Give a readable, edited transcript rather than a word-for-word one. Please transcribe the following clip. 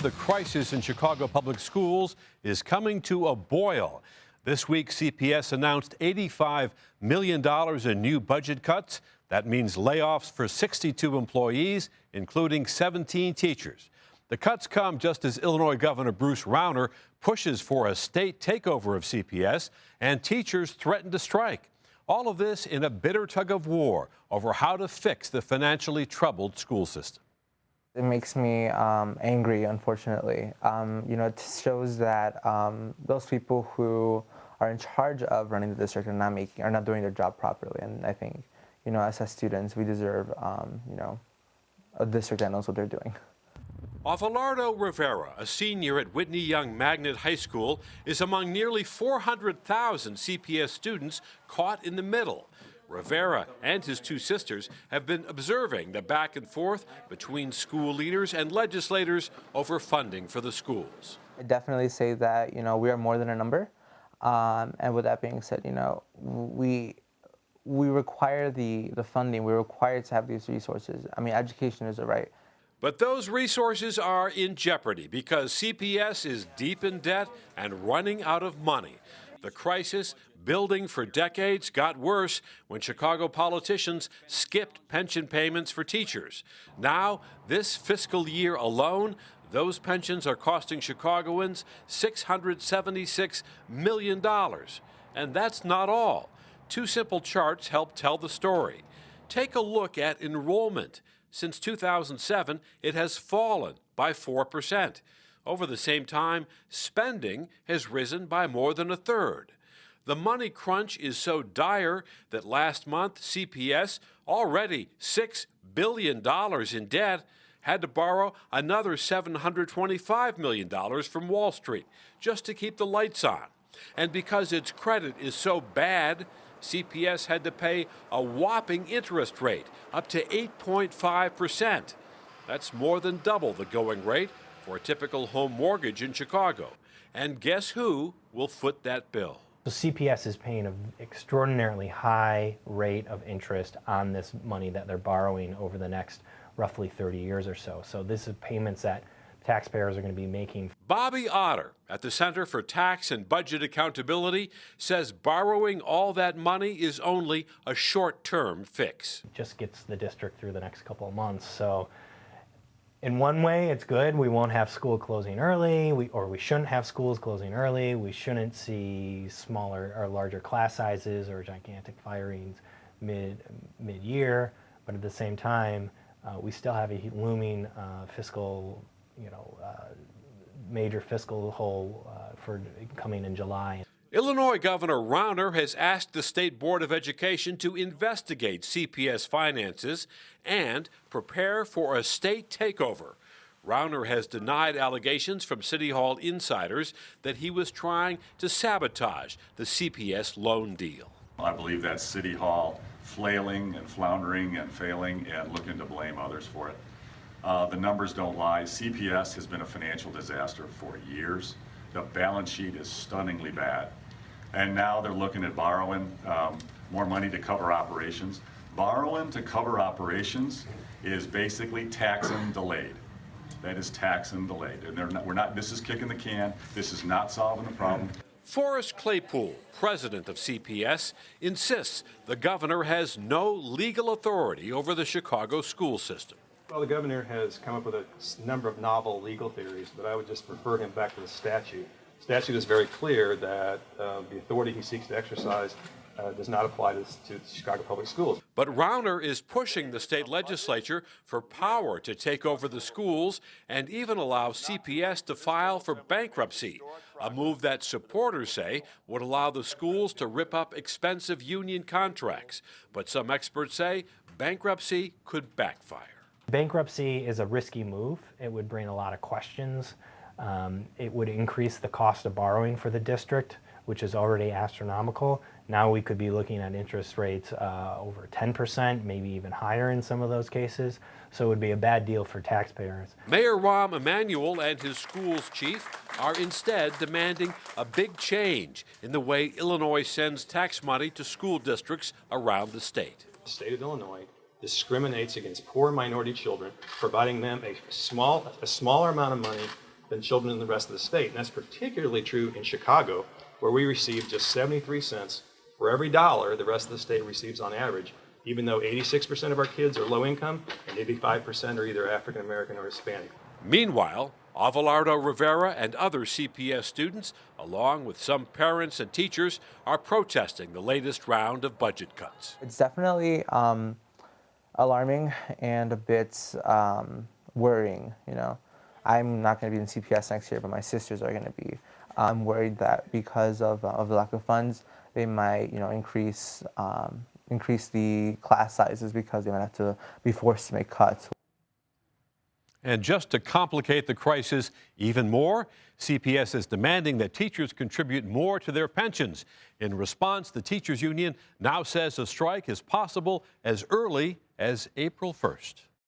The crisis in Chicago public schools is coming to a boil. This week, CPS announced $85 million in new budget cuts. That means layoffs for 62 employees, including 17 teachers. The cuts come just as Illinois Governor Bruce Rauner pushes for a state takeover of CPS, and teachers threaten to strike. All of this in a bitter tug of war over how to fix the financially troubled school system. It makes me angry, unfortunately. It shows that those people who are in charge of running the district are not doing their job properly. And I think, as students, we deserve, a district that knows what they're doing. Abelardo Rivera, a senior at Whitney Young Magnet High School, is among nearly 400,000 CPS students caught in the middle. Rivera and his two sisters have been observing the back and forth between school leaders and legislators over funding for the schools. I definitely say that, we are more than a number. And with that being said, we require the funding. We're required to have these resources. I mean, education is a right. But those resources are in jeopardy because CPS is deep in debt and running out of money. The crisis, building for decades, got worse when Chicago politicians skipped pension payments for teachers. Now, this fiscal year alone, those pensions are costing Chicagoans $676 million. And that's not all. Two simple charts help tell the story. Take a look at enrollment. Since 2007, it has fallen by 4%. Over the same time, spending has risen by more than a third. The money crunch is so dire that last month, CPS, already $6 billion in debt, had to borrow another $725 million from Wall Street just to keep the lights on. And because its credit is so bad, CPS had to pay a whopping interest rate, up to 8.5%. That's more than double the going rate for a typical home mortgage in Chicago. And guess who will foot that bill? So CPS is paying an extraordinarily high rate of interest on this money that they're borrowing over the next roughly 30 years or so. So this is payments that taxpayers are going to be making. Bobby Otter at the Center for Tax and Budget Accountability says borrowing all that money is only a short-term fix. It just gets the district through the next couple of months. So in one way, it's good. We won't have school closing early, we shouldn't have schools closing early. We shouldn't see smaller or larger class sizes or gigantic firings mid-year. But at the same time, we still have a looming fiscal major fiscal hole for coming in July. Illinois Governor Rauner has asked the State Board of Education to investigate CPS finances and prepare for a state takeover. Rauner has denied allegations from City Hall insiders that he was trying to sabotage the CPS loan deal. I believe that's City Hall flailing and floundering and failing and looking to blame others for it. The numbers don't lie. CPS has been a financial disaster for years. The balance sheet is stunningly bad. And now they're looking at borrowing more money to cover operations. Borrowing to cover operations is basically taxing delayed. That is taxing delayed. And this is kicking the can. This is not solving the problem. Forrest Claypool, president of CPS, insists the governor has no legal authority over the Chicago school system. Well, the governor has come up with a number of novel legal theories, but I would just refer him back to the statute. The statute is very clear that the authority he seeks to exercise does not apply to Chicago public schools. But Rauner is pushing the state legislature for power to take over the schools and even allow CPS to file for bankruptcy, a move that supporters say would allow the schools to rip up expensive union contracts. But some experts say bankruptcy could backfire. Bankruptcy is a risky move. It would bring a lot of questions. It would increase the cost of borrowing for the district, which is already astronomical. Now we could be looking at interest rates over 10%, maybe even higher in some of those cases. So it would be a bad deal for taxpayers. Mayor Rahm Emanuel and his school's chief are instead demanding a big change in the way Illinois sends tax money to school districts around the state. The state of Illinois discriminates against poor minority children, providing them a smaller amount of money than children in the rest of the state. And that's particularly true in Chicago, where we receive just 73 cents for every dollar the rest of the state receives on average, even though 86% of our kids are low income and 85% are either African American or Hispanic. Meanwhile, Abelardo Rivera and other CPS students, along with some parents and teachers, are protesting the latest round of budget cuts. It's definitely alarming and a bit worrying. I'm not going to be in CPS next year, but my sisters are going to be. I'm worried that because of the lack of funds, they might, increase the class sizes because they might have to be forced to make cuts. And just to complicate the crisis even more, CPS is demanding that teachers contribute more to their pensions. In response, the teachers union now says a strike is possible as early as April 1st.